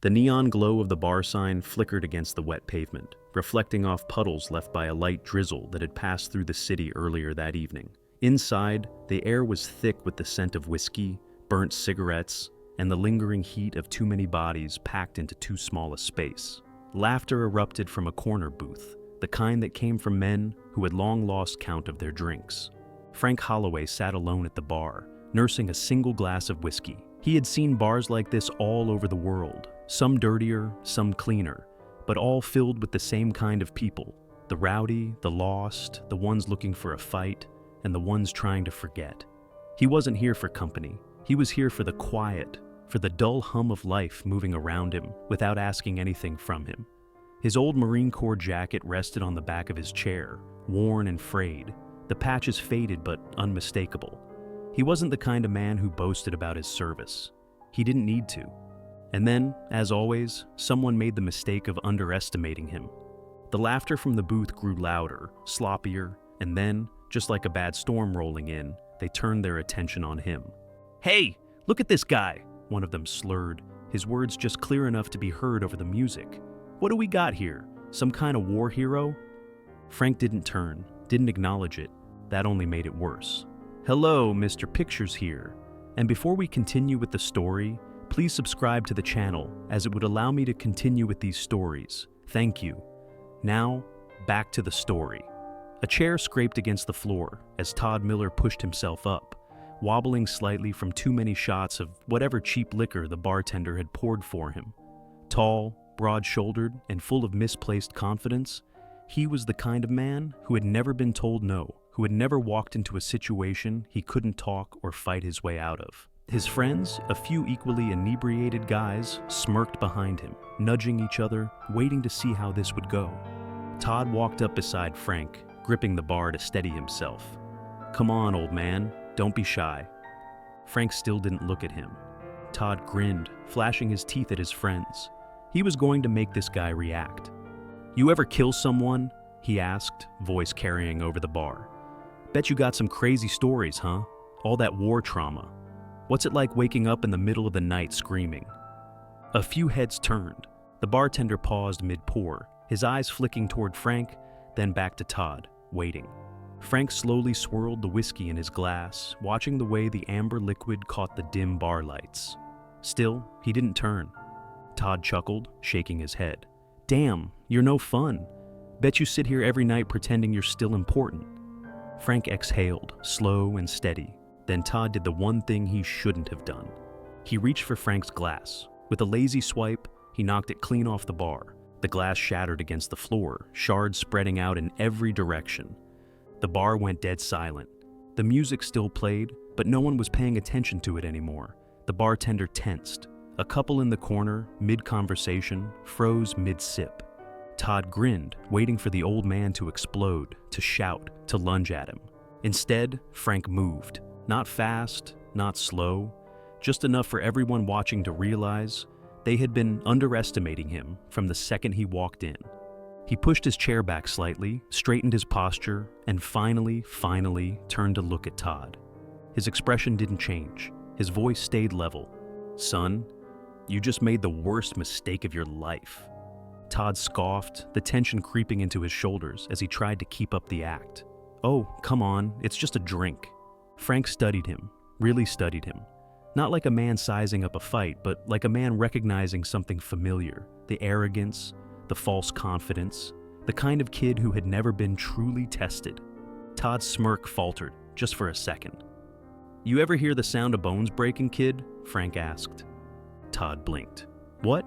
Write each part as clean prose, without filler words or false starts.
The neon glow of the bar sign flickered against the wet pavement, reflecting off puddles left by a light drizzle that had passed through the city earlier that evening. Inside, the air was thick with the scent of whiskey, burnt cigarettes, and the lingering heat of too many bodies packed into too small a space. Laughter erupted from a corner booth, the kind that came from men who had long lost count of their drinks. Frank Holloway sat alone at the bar, nursing a single glass of whiskey. He had seen bars like this all over the world, some dirtier, some cleaner, but all filled with the same kind of people: the rowdy, the lost, the ones looking for a fight, and the ones trying to forget. He wasn't here for company. He was here for the quiet, for the dull hum of life moving around him without asking anything from him. His old Marine Corps jacket rested on the back of his chair, worn and frayed, the patches faded but unmistakable. He wasn't the kind of man who boasted about his service. He didn't need to. And then, as always, someone made the mistake of underestimating him. The laughter from the booth grew louder, sloppier, and then, just like a bad storm rolling in, they turned their attention on him. "Hey, look at this guy," one of them slurred, his words just clear enough to be heard over the music. "What do we got here? Some kind of war hero?" Frank didn't turn, didn't acknowledge it. That only made it worse. "Hello, Mr. Pictures here. And before we continue with the story, please subscribe to the channel, as it would allow me to continue with these stories. Thank you." Now, back to the story. A chair scraped against the floor as Todd Miller pushed himself up, wobbling slightly from too many shots of whatever cheap liquor the bartender had poured for him. Tall, broad-shouldered, and full of misplaced confidence, he was the kind of man who had never been told no, who had never walked into a situation he couldn't talk or fight his way out of. His friends, a few equally inebriated guys, smirked behind him, nudging each other, waiting to see how this would go. Todd walked up beside Frank, gripping the bar to steady himself. "Come on, old man, don't be shy." Frank still didn't look at him. Todd grinned, flashing his teeth at his friends. He was going to make this guy react. "You ever kill someone?" he asked, voice carrying over the bar. "Bet you got some crazy stories, huh? All that war trauma. What's it like waking up in the middle of the night screaming?" A few heads turned. The bartender paused mid-pour, his eyes flicking toward Frank, then back to Todd, waiting. Frank slowly swirled the whiskey in his glass, watching the way the amber liquid caught the dim bar lights. Still, he didn't turn. Todd chuckled, shaking his head. "Damn, you're no fun. Bet you sit here every night pretending you're still important." Frank exhaled, slow and steady. Then Todd did the one thing he shouldn't have done. He reached for Frank's glass. With a lazy swipe, he knocked it clean off the bar. The glass shattered against the floor, shards spreading out in every direction. The bar went dead silent. The music still played, but no one was paying attention to it anymore. The bartender tensed. A couple in the corner, mid-conversation, froze mid-sip. Todd grinned, waiting for the old man to explode, to shout, to lunge at him. Instead, Frank moved. Not fast, not slow, just enough for everyone watching to realize they had been underestimating him from the second he walked in. He pushed his chair back slightly, straightened his posture, and finally turned to look at Todd. His expression didn't change. His voice stayed level. "Son, you just made the worst mistake of your life." Todd scoffed, the tension creeping into his shoulders as he tried to keep up the act. "Oh, come on, it's just a drink." Frank studied him, really studied him. Not like a man sizing up a fight, but like a man recognizing something familiar. The arrogance, the false confidence, the kind of kid who had never been truly tested. Todd's smirk faltered, just for a second. "You ever hear the sound of bones breaking, kid?" Frank asked. Todd blinked. "What?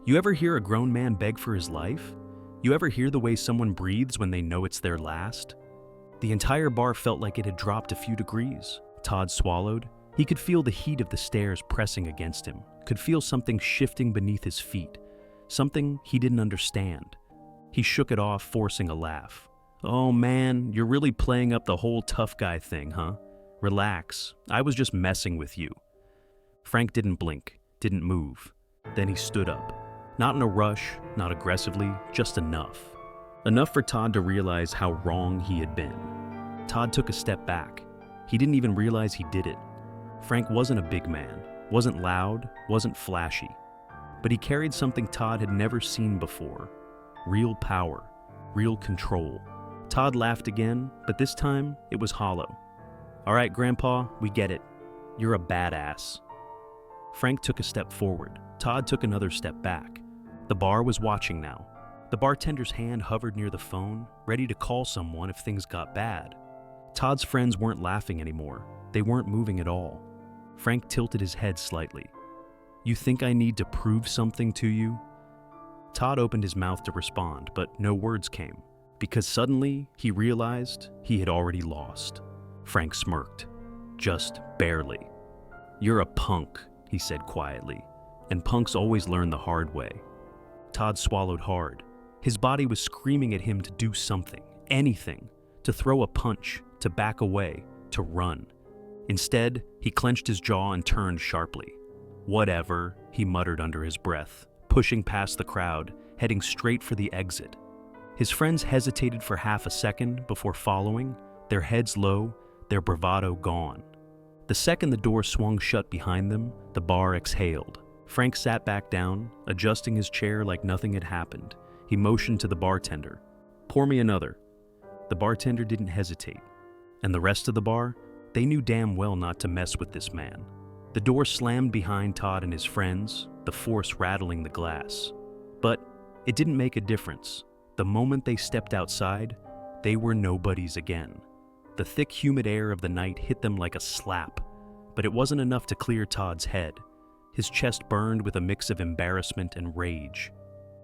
You ever hear a grown man beg for his life? You ever hear the way someone breathes when they know it's their last?" The entire bar felt like it had dropped a few degrees. Todd swallowed. He could feel the heat of the stairs pressing against him, could feel something shifting beneath his feet, something he didn't understand. He shook it off, forcing a laugh. "Oh man, you're really playing up the whole tough guy thing, huh? Relax, I was just messing with you." Frank didn't blink, didn't move. Then he stood up. Not in a rush, not aggressively, just enough. Enough for Todd to realize how wrong he had been. Todd took a step back. He didn't even realize he did it. Frank wasn't a big man, wasn't loud, wasn't flashy. but he carried something Todd had never seen before. Real power, real control. Todd laughed again, but this time it was hollow. "All right, Grandpa, we get it. You're a badass." Frank took a step forward. Todd took another step back. The bar was watching now. The bartender's hand hovered near the phone, ready to call someone if things got bad. Todd's friends weren't laughing anymore. They weren't moving at all. Frank tilted his head slightly. "You think I need to prove something to you?" Todd opened his mouth to respond, but no words came, because suddenly he realized he had already lost. Frank smirked. "Just barely." "You're a punk," he said quietly, "and punks always learn the hard way." Todd swallowed hard. His body was screaming at him to do something, anything, to throw a punch, to back away, to run. Instead, he clenched his jaw and turned sharply. "Whatever," he muttered under his breath, pushing past the crowd, heading straight for the exit. His friends hesitated for half a second before following, their heads low, their bravado gone. The second the door swung shut behind them, the bar exhaled. Frank sat back down, adjusting his chair like nothing had happened. He motioned to the bartender. "Pour me another." The bartender didn't hesitate. And the rest of the bar? They knew damn well not to mess with this man. The door slammed behind Todd and his friends, the force rattling the glass. But it didn't make a difference. The moment they stepped outside, they were nobodies again. The thick, humid air of the night hit them like a slap, but it wasn't enough to clear Todd's head. His chest burned with a mix of embarrassment and rage.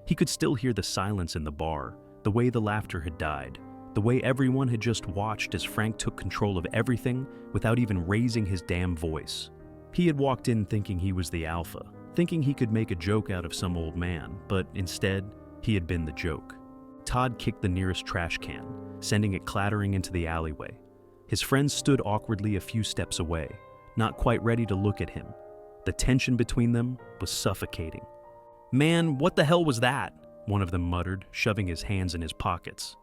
He could still hear the silence in the bar, the way the laughter had died, the way everyone had just watched as Frank took control of everything without even raising his damn voice. He had walked in thinking he was the alpha, thinking he could make a joke out of some old man, but instead, he had been the joke. Todd kicked the nearest trash can, sending it clattering into the alleyway. His friends stood awkwardly a few steps away, not quite ready to look at him. The tension between them was suffocating. "Man, what the hell was that?" one of them muttered, shoving his hands in his pockets.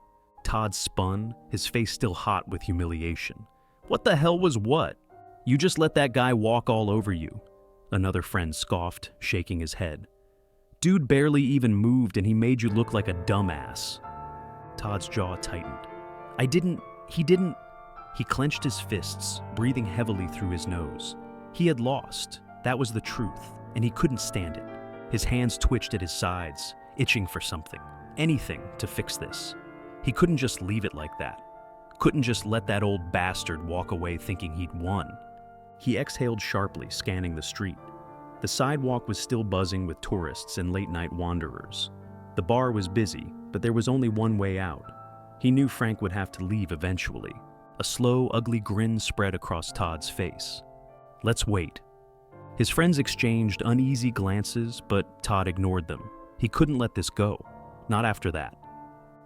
Todd spun, his face still hot with humiliation. "What the hell was what? You just let that guy walk all over you," another friend scoffed, shaking his head. "Dude barely even moved and he made you look like a dumbass." Todd's jaw tightened. He didn't. He clenched his fists, breathing heavily through his nose. He had lost, that was the truth, and he couldn't stand it. His hands twitched at his sides, itching for something, anything to fix this. He couldn't just leave it like that. Couldn't just let that old bastard walk away thinking he'd won. He exhaled sharply, scanning the street. The sidewalk was still buzzing with tourists and late-night wanderers. The bar was busy, but there was only one way out. He knew Frank would have to leave eventually. A slow, ugly grin spread across Todd's face. "Let's wait." His friends exchanged uneasy glances, but Todd ignored them. He couldn't let this go. Not after that.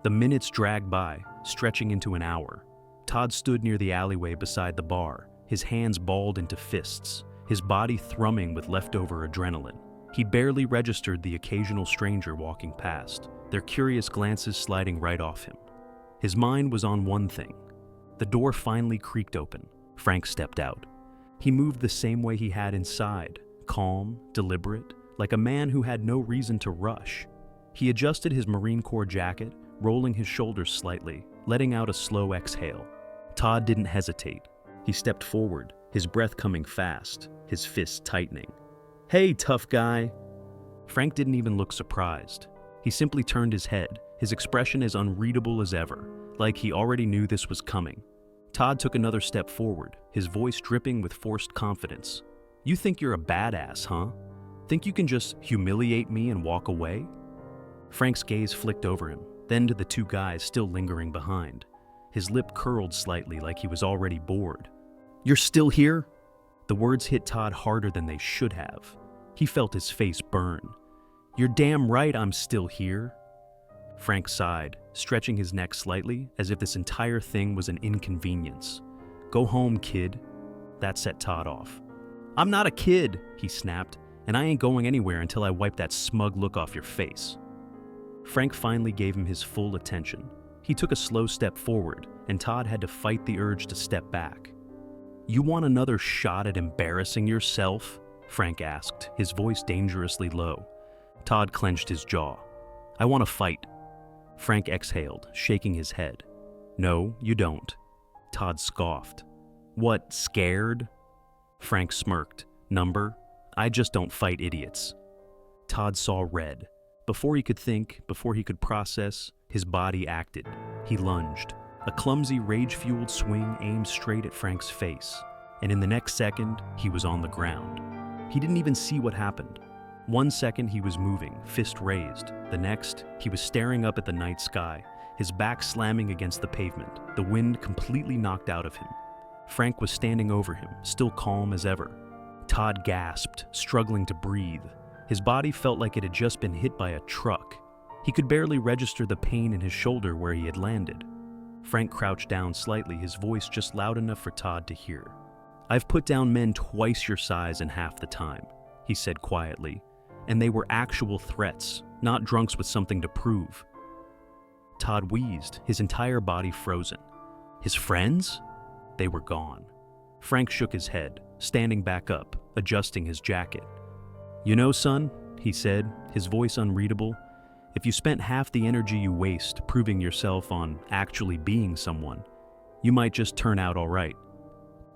The minutes dragged by, stretching into an hour. Todd stood near the alleyway beside the bar, his hands balled into fists, his body thrumming with leftover adrenaline. He barely registered the occasional stranger walking past, their curious glances sliding right off him. His mind was on one thing. The door finally creaked open. Frank stepped out. He moved the same way he had inside, calm, deliberate, like a man who had no reason to rush. He adjusted his Marine Corps jacket, rolling his shoulders slightly, letting out a slow exhale. Todd didn't hesitate. He stepped forward, his breath coming fast, his fists tightening. "Hey, tough guy." Frank didn't even look surprised. He simply turned his head, his expression as unreadable as ever, like he already knew this was coming. Todd took another step forward, his voice dripping with forced confidence. "You think you're a badass, huh? Think you can just humiliate me and walk away?" Frank's gaze flicked over him, then to the two guys still lingering behind. His lip curled slightly like he was already bored. "You're still here?" The words hit Todd harder than they should have. He felt his face burn. "You're damn right I'm still here." Frank sighed, stretching his neck slightly as if this entire thing was an inconvenience. "Go home, kid." That set Todd off. "I'm not a kid," he snapped, "and I ain't going anywhere until I wipe that smug look off your face." Frank finally gave him his full attention. He took a slow step forward, and Todd had to fight the urge to step back. "You want another shot at embarrassing yourself?" Frank asked, his voice dangerously low. Todd clenched his jaw. "I want to fight." Frank exhaled, shaking his head. "No, you don't." Todd scoffed. "What, scared?" Frank smirked. "Number? I just don't fight idiots." Todd saw red. Before he could think, before he could process, his body acted. He lunged. A clumsy, rage-fueled swing aimed straight at Frank's face, and in the next second, he was on the ground. He didn't even see what happened. 1 second he was moving, fist raised. The next, he was staring up at the night sky, his back slamming against the pavement, the wind completely knocked out of him. Frank was standing over him, still calm as ever. Todd gasped, struggling to breathe. His body felt like it had just been hit by a truck. He could barely register the pain in his shoulder where he had landed. Frank crouched down slightly, his voice just loud enough for Todd to hear. "I've put down men twice your size in half the time," he said quietly, "and they were actual threats, not drunks with something to prove." Todd wheezed, his entire body frozen. His friends? They were gone. Frank shook his head, standing back up, adjusting his jacket. "You know, son," he said, his voice unreadable, "if you spent half the energy you waste proving yourself on actually being someone, you might just turn out all right."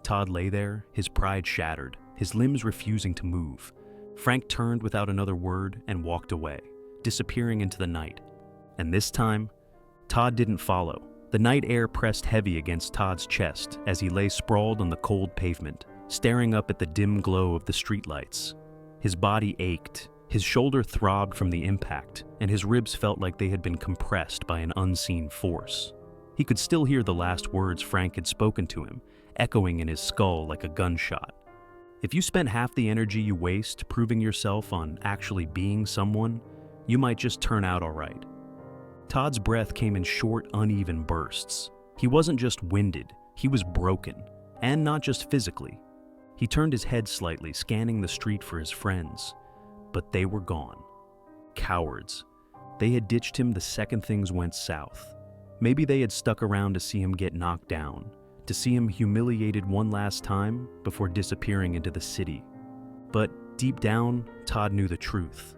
Todd lay there, his pride shattered, his limbs refusing to move. Frank turned without another word and walked away, disappearing into the night. And this time, Todd didn't follow. The night air pressed heavy against Todd's chest as he lay sprawled on the cold pavement, staring up at the dim glow of the streetlights. His body ached, his shoulder throbbed from the impact, and his ribs felt like they had been compressed by an unseen force. He could still hear the last words Frank had spoken to him, echoing in his skull like a gunshot. "If you spent half the energy you waste proving yourself on actually being someone, you might just turn out all right." Todd's breath came in short, uneven bursts. He wasn't just winded, he was broken, and not just physically. He turned his head slightly, scanning the street for his friends. But they were gone. Cowards. They had ditched him the second things went south. Maybe they had stuck around to see him get knocked down, to see him humiliated one last time before disappearing into the city. But deep down, Todd knew the truth.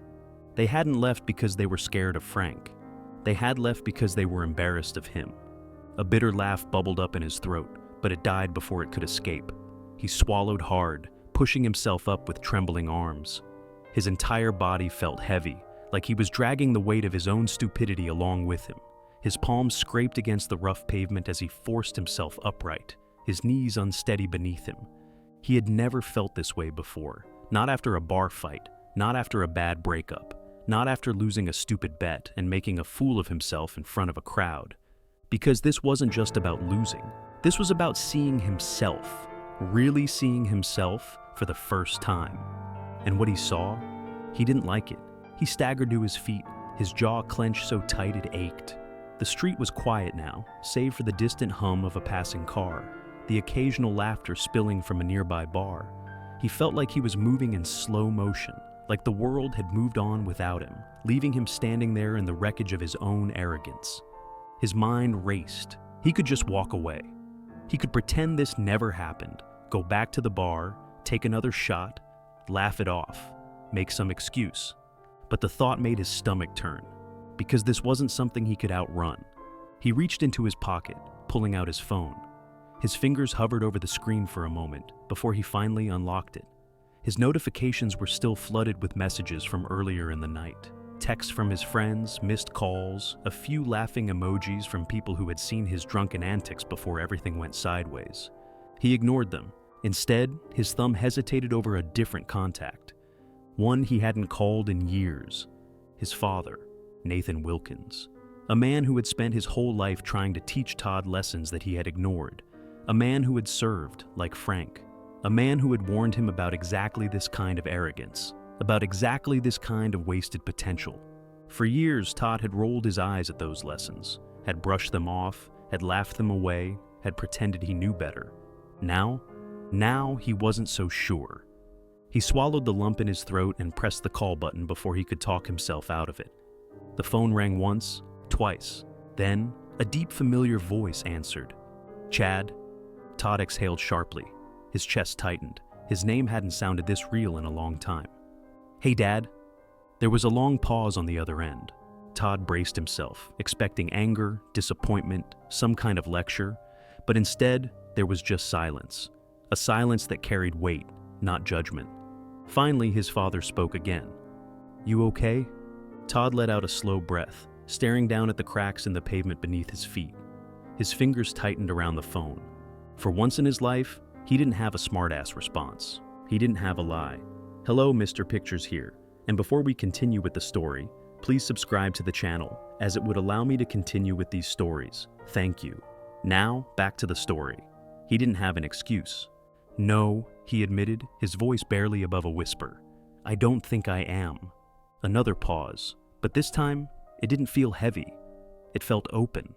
They hadn't left because they were scared of Frank. They had left because they were embarrassed of him. A bitter laugh bubbled up in his throat, but it died before it could escape. He swallowed hard, pushing himself up with trembling arms. His entire body felt heavy, like he was dragging the weight of his own stupidity along with him. His palms scraped against the rough pavement as he forced himself upright, his knees unsteady beneath him. He had never felt this way before, not after a bar fight, not after a bad breakup, not after losing a stupid bet and making a fool of himself in front of a crowd. Because this wasn't just about losing. This was about seeing himself, really seeing himself for the first time. And what he saw, he didn't like it. He staggered to his feet, his jaw clenched so tight it ached. The street was quiet now, save for the distant hum of a passing car, the occasional laughter spilling from a nearby bar. He felt like he was moving in slow motion, like the world had moved on without him, leaving him standing there in the wreckage of his own arrogance. His mind raced. He could just walk away. He could pretend this never happened, go back to the bar, take another shot, laugh it off, make some excuse. But the thought made his stomach turn, because this wasn't something he could outrun. He reached into his pocket, pulling out his phone. His fingers hovered over the screen for a moment before he finally unlocked it. His notifications were still flooded with messages from earlier in the night. Texts from his friends, missed calls, a few laughing emojis from people who had seen his drunken antics before everything went sideways. He ignored them. Instead, his thumb hesitated over a different contact. One he hadn't called in years. His father, Nathan Wilkins. A man who had spent his whole life trying to teach Todd lessons that he had ignored. A man who had served, like Frank. A man who had warned him about exactly this kind of arrogance, about exactly this kind of wasted potential. For years, Todd had rolled his eyes at those lessons, had brushed them off, had laughed them away, had pretended he knew better. Now he wasn't so sure. He swallowed the lump in his throat and pressed the call button before he could talk himself out of it. The phone rang once, twice. Then, a deep, familiar voice answered. "Chad?" Todd exhaled sharply. His chest tightened. His name hadn't sounded this real in a long time. "Hey, Dad." There was a long pause on the other end. Todd braced himself, expecting anger, disappointment, some kind of lecture, but instead, there was just silence. A silence that carried weight, not judgment. Finally, his father spoke again. "You okay?" Todd let out a slow breath, staring down at the cracks in the pavement beneath his feet. His fingers tightened around the phone. For once in his life, he didn't have a smartass response. He didn't have a lie. "Hello, Mr. Pictures here. And before we continue with the story, please subscribe to the channel, as it would allow me to continue with these stories. Thank you." Now, back to the story. He didn't have an excuse. "No," he admitted, his voice barely above a whisper. "I don't think I am." Another pause, but this time, it didn't feel heavy. It felt open.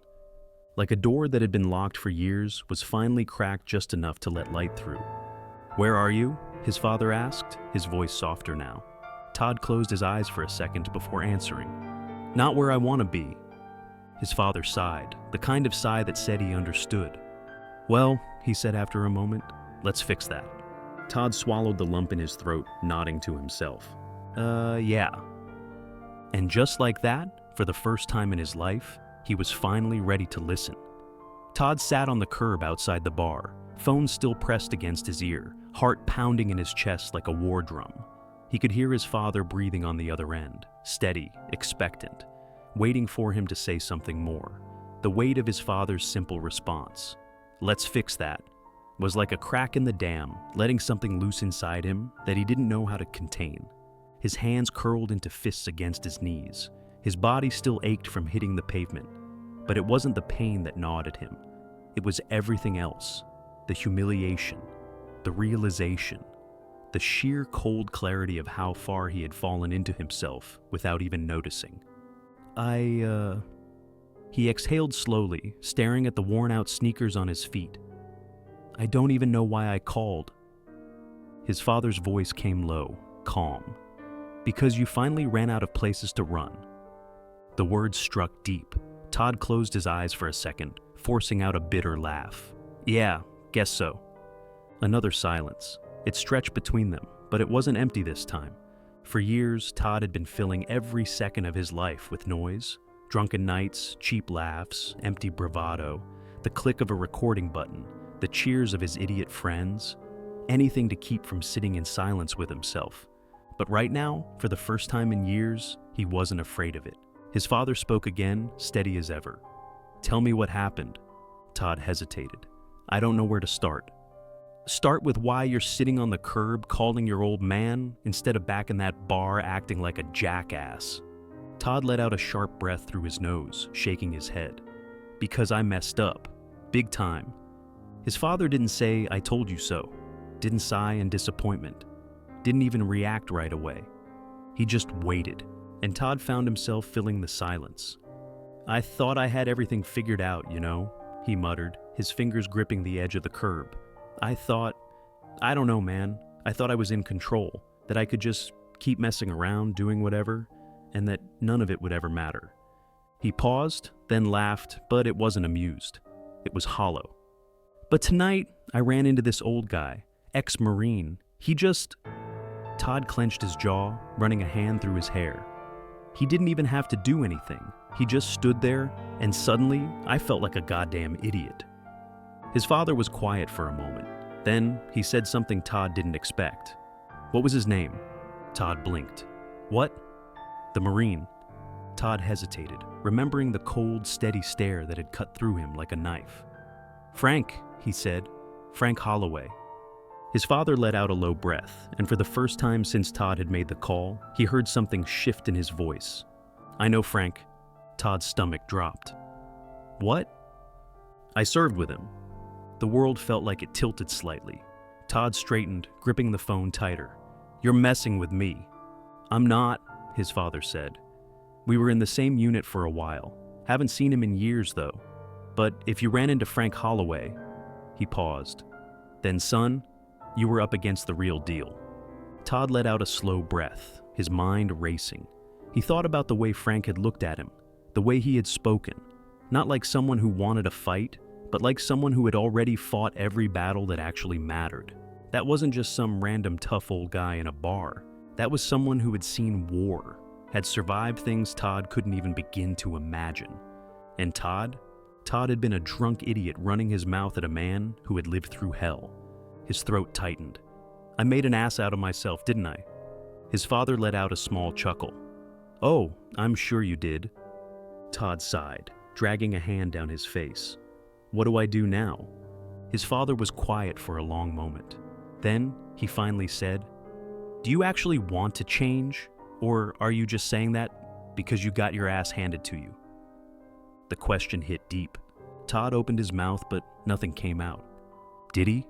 Like a door that had been locked for years was finally cracked just enough to let light through. "Where are you?" his father asked, his voice softer now. Todd closed his eyes for a second before answering. "Not where I want to be." His father sighed, the kind of sigh that said he understood. "Well," he said after a moment, "let's fix that." Todd swallowed the lump in his throat, nodding to himself. Yeah." And just like that, for the first time in his life, he was finally ready to listen. Todd sat on the curb outside the bar, phone still pressed against his ear, heart pounding in his chest like a war drum. He could hear his father breathing on the other end, steady, expectant, waiting for him to say something more. The weight of his father's simple response, "Let's fix that," was like a crack in the dam, letting something loose inside him that he didn't know how to contain. His hands curled into fists against his knees. His body still ached from hitting the pavement, but it wasn't the pain that gnawed at him. It was everything else. The humiliation, the realization, the sheer cold clarity of how far he had fallen into himself without even noticing. He exhaled slowly, staring at the worn-out sneakers on his feet. "I don't even know why I called." His father's voice came low, calm. "Because you finally ran out of places to run." The words struck deep. Todd closed his eyes for a second, forcing out a bitter laugh. "Yeah, guess so." Another silence. It stretched between them, but it wasn't empty this time. For years, Todd had been filling every second of his life with noise. Drunken nights, cheap laughs, empty bravado, the click of a recording button, the cheers of his idiot friends, anything to keep from sitting in silence with himself. But right now, for the first time in years, he wasn't afraid of it. His father spoke again, steady as ever. "Tell me what happened." Todd hesitated. "I don't know where to start." "Start with why you're sitting on the curb calling your old man instead of back in that bar acting like a jackass." Todd let out a sharp breath through his nose, shaking his head. "Because I messed up. Big time." His father didn't say, "I told you so." Didn't sigh in disappointment. Didn't even react right away. He just waited, and Todd found himself filling the silence. "I thought I had everything figured out, you know," he muttered, his fingers gripping the edge of the curb. I don't know, man. I thought I was in control, that I could just keep messing around, doing whatever, and that none of it would ever matter." He paused, then laughed, but it wasn't amused. It was hollow. "But tonight, I ran into this old guy, ex-Marine. Todd clenched his jaw, running a hand through his hair. "He didn't even have to do anything. He just stood there, and suddenly, I felt like a goddamn idiot." His father was quiet for a moment. Then, he said something Todd didn't expect. "What was his name?" Todd blinked. "What?" "The Marine." Todd hesitated, remembering the cold, steady stare that had cut through him like a knife. "Frank," he said. "Frank Holloway." His father let out a low breath, and for the first time since Todd had made the call, he heard something shift in his voice. "I know Frank." Todd's stomach dropped. "What?" "I served with him." The world felt like it tilted slightly. Todd straightened, gripping the phone tighter. "You're messing with me." "I'm not," his father said. "We were in the same unit for a while. Haven't seen him in years, though. But if you ran into Frank Holloway..." He paused. "Then, son, you were up against the real deal." Todd let out a slow breath, his mind racing. He thought about the way Frank had looked at him, the way he had spoken. Not like someone who wanted a fight, but like someone who had already fought every battle that actually mattered. That wasn't just some random tough old guy in a bar. That was someone who had seen war, had survived things Todd couldn't even begin to imagine. And Todd had been a drunk idiot running his mouth at a man who had lived through hell. His throat tightened. I made an ass out of myself, didn't I? His father let out a small chuckle. Oh, I'm sure you did. Todd sighed, dragging a hand down his face. What do I do now? His father was quiet for a long moment. Then he finally said, Do you actually want to change? Or are you just saying that because you got your ass handed to you? The question hit deep. Todd opened his mouth, but nothing came out. Did he?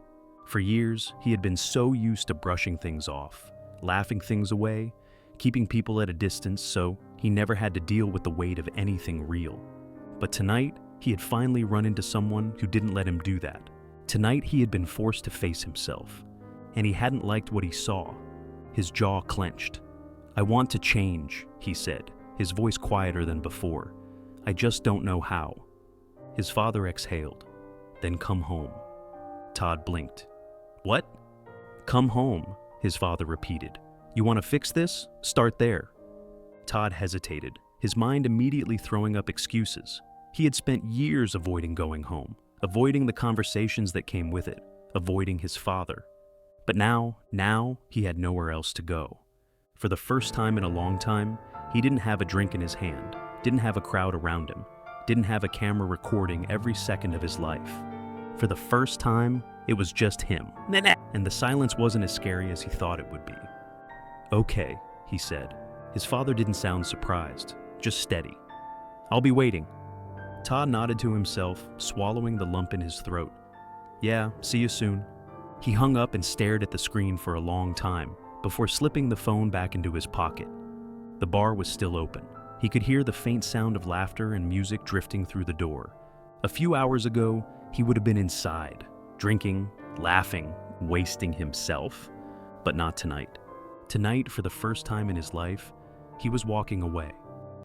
For years, he had been so used to brushing things off, laughing things away, keeping people at a distance so he never had to deal with the weight of anything real. But tonight, he had finally run into someone who didn't let him do that. Tonight, he had been forced to face himself, and he hadn't liked what he saw. His jaw clenched. I want to change, he said, his voice quieter than before. I just don't know how. His father exhaled. Then come home. Todd blinked. What? Come home, his father repeated. You want to fix this? Start there. Todd hesitated, his mind immediately throwing up excuses. He had spent years avoiding going home, avoiding the conversations that came with it, avoiding his father. But now he had nowhere else to go. For the first time in a long time, he didn't have a drink in his hand, didn't have a crowd around him, didn't have a camera recording every second of his life. For the first time, it was just him. And the silence wasn't as scary as he thought it would be. Okay, he said. His father didn't sound surprised, just steady. I'll be waiting. Todd nodded to himself, swallowing the lump in his throat. Yeah, see you soon. He hung up and stared at the screen for a long time before slipping the phone back into his pocket. The bar was still open. He could hear the faint sound of laughter and music drifting through the door. A few hours ago, he would have been inside, drinking, laughing, wasting himself. But not tonight. Tonight, for the first time in his life, he was walking away.